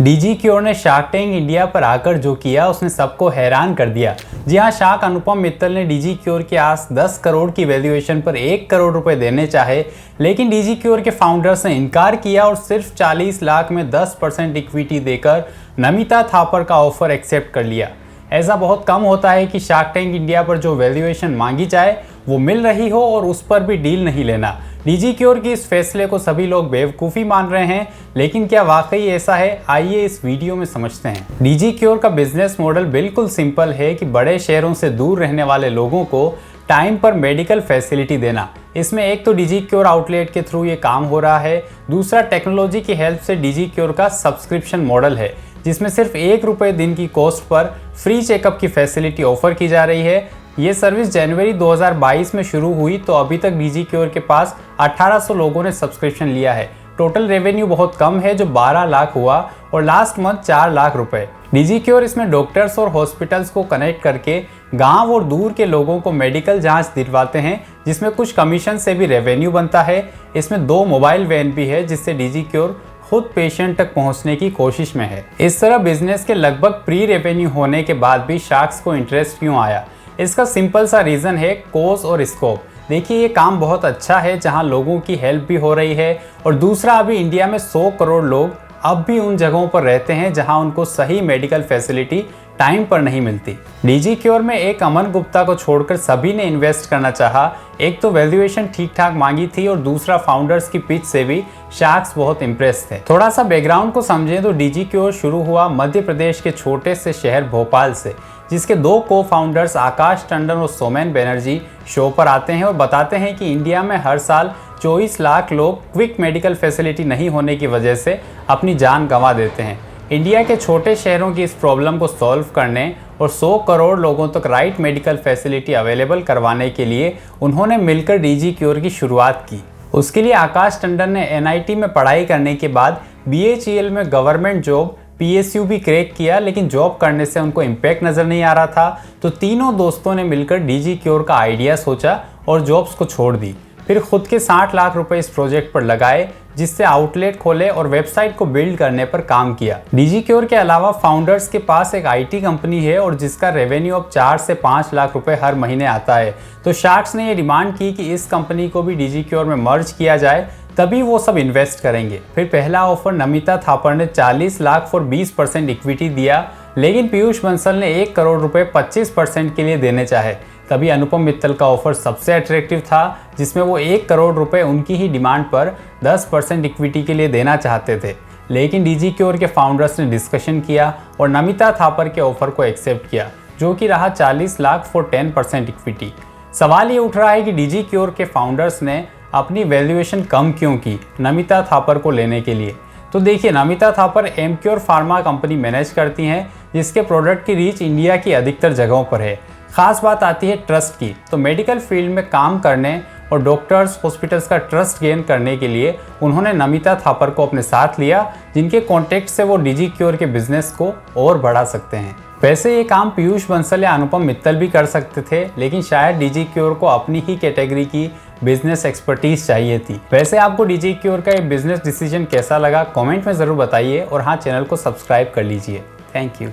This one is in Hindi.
डीजी क्योर ने शार्क टैंक इंडिया पर आकर जो किया उसने सबको हैरान कर दिया। जी हाँ, शार्क अनुपम मित्तल ने डीजी क्योर के आस 10 करोड़ की वैल्यूएशन पर 1 करोड़ रुपए देने चाहे, लेकिन डीजी क्योर के फाउंडर्स ने इनकार किया और सिर्फ 40 लाख में 10% इक्विटी देकर नमिता थापर का ऑफर एक्सेप्ट कर लिया। ऐसा बहुत कम होता है कि शार्क टैंक इंडिया पर जो वैल्यूएशन मांगी जाए वो मिल रही हो और उस पर भी डील नहीं लेना। डीजी क्योर की इस फैसले को सभी लोग बेवकूफ़ी मान रहे हैं, लेकिन क्या वाकई ऐसा है? आइए इस वीडियो में समझते हैं। डीजी क्योर का बिजनेस मॉडल बिल्कुल सिंपल है कि बड़े शहरों से दूर रहने वाले लोगों को टाइम पर मेडिकल फैसिलिटी देना। इसमें एक तो डीजी क्योर आउटलेट के थ्रू ये काम हो रहा है, दूसरा टेक्नोलॉजी की हेल्प से डीजी क्योर का सब्सक्रिप्शन मॉडल है, जिसमें सिर्फ ₹1 दिन की कॉस्ट पर फ्री चेकअप की फैसिलिटी ऑफर की जा रही है। ये सर्विस जनवरी 2022 में शुरू हुई तो अभी तक डीजी क्योर के पास 1800 लोगों ने सब्सक्रिप्शन लिया है। टोटल रेवेन्यू बहुत कम है जो 12 लाख हुआ और लास्ट मंथ 4 लाख रुपए। डीजी क्योर इसमें डॉक्टर्स और हॉस्पिटल्स को कनेक्ट करके गांव और दूर के लोगों को मेडिकल जांच दिलवाते हैं, जिसमें कुछ कमीशन से भी रेवेन्यू बनता है। इसमें 2 मोबाइल वैन भी है जिससे डीजी क्योर खुद पेशेंट तक पहुंचने की कोशिश में है। इस तरह बिजनेस के लगभग प्री रेवेन्यू होने के बाद भी शार्क्स को इंटरेस्ट क्यों आया? इसका सिंपल सा रीज़न है कॉज और स्कोप। देखिए, ये काम बहुत अच्छा है जहां लोगों की हेल्प भी हो रही है, और दूसरा अभी इंडिया में 100 करोड़ लोग अब भी उन जगहों पर रहते हैं जहां उनको सही मेडिकल फैसिलिटी टाइम पर नहीं मिलती। डीजी क्योर में एक अमन गुप्ता को छोड़कर सभी ने इन्वेस्ट करना चाहा। एक तो वैल्यूएशन ठीक ठाक मांगी थी और दूसरा फाउंडर्स की पिच से भी शार्क्स बहुत इम्प्रेस थे। थोड़ा सा बैकग्राउंड को समझें तो डीजी क्योर शुरू हुआ मध्य प्रदेश के छोटे से शहर भोपाल से, जिसके 2 को फाउंडर्स आकाश टंडन और सोमेन बैनर्जी शो पर आते हैं और बताते हैं कि इंडिया में हर साल 24 लाख लोग क्विक मेडिकल फैसिलिटी नहीं होने की वजह से अपनी जान गंवा देते हैं। इंडिया के छोटे शहरों की इस प्रॉब्लम को सॉल्व करने और 100 करोड़ लोगों तक राइट मेडिकल फैसिलिटी अवेलेबल करवाने के लिए उन्होंने मिलकर डीजी क्योर की शुरुआत की। उसके लिए आकाश टंडन ने NIT में पढ़ाई करने के बाद BHEL में गवर्नमेंट जॉब PSU भी क्रैक किया, लेकिन जॉब करने से उनको इम्पैक्ट नज़र नहीं आ रहा था। तो तीनों दोस्तों ने मिलकर डीजी क्योर का आइडिया सोचा और जॉब्स को छोड़ दी। फिर खुद के 60 लाख रुपए इस प्रोजेक्ट पर लगाए, जिससे आउटलेट खोले और वेबसाइट को बिल्ड करने पर काम किया। डीजी क्योर के अलावा फाउंडर्स के पास एक IT कंपनी है और जिसका रेवेन्यू अब 4 से 5 लाख रुपए हर महीने आता है। तो शार्क्स ने ये डिमांड की कि इस कंपनी को भी डीजी क्योर में मर्ज किया जाए, तभी वो सब इन्वेस्ट करेंगे। फिर पहला ऑफर नमिता थापर ने 40 लाख फॉर 20% इक्विटी दिया, लेकिन पीयूष बंसल ने 1 करोड़ रुपए 25% के लिए देने चाहे। तभी अनुपम मित्तल का ऑफर सबसे अट्रैक्टिव था, जिसमें वो 1 करोड़ रुपए उनकी ही डिमांड पर 10% इक्विटी के लिए देना चाहते थे। लेकिन डीजी क्योर के फाउंडर्स ने डिस्कशन किया और नमिता थापर के ऑफर को एक्सेप्ट किया, जो कि रहा 40 लाख फॉर 10% इक्विटी। सवाल ये उठ रहा है कि डीजी क्योर के फाउंडर्स ने अपनी वैल्यूएशन कम क्यों की नमिता थापर को लेने के लिए? तो देखिए, Namita Thapar Emcure pharma company manage करती हैं, जिसके प्रोडक्ट की रीच इंडिया की अधिकतर जगहों पर है। खास बात आती है ट्रस्ट की। तो मेडिकल फील्ड में काम करने और डॉक्टर्स हॉस्पिटल्स का ट्रस्ट गेन करने के लिए उन्होंने नमिता थापर को अपने साथ लिया, जिनके कॉन्टेक्ट से वो डीजी क्योर के बिजनेस को और बढ़ा सकते हैं। वैसे ये काम पीयूष बंसल या अनुपम मित्तल भी कर सकते थे, लेकिन शायद डीजी क्योर को अपनी ही कैटेगरी की बिजनेस एक्सपर्टीज चाहिए थी। वैसे आपको डीजी क्योर का ये बिजनेस डिसीजन कैसा लगा? कमेंट में ज़रूर बताइए और हाँ, चैनल को सब्सक्राइब कर लीजिए। Thank you.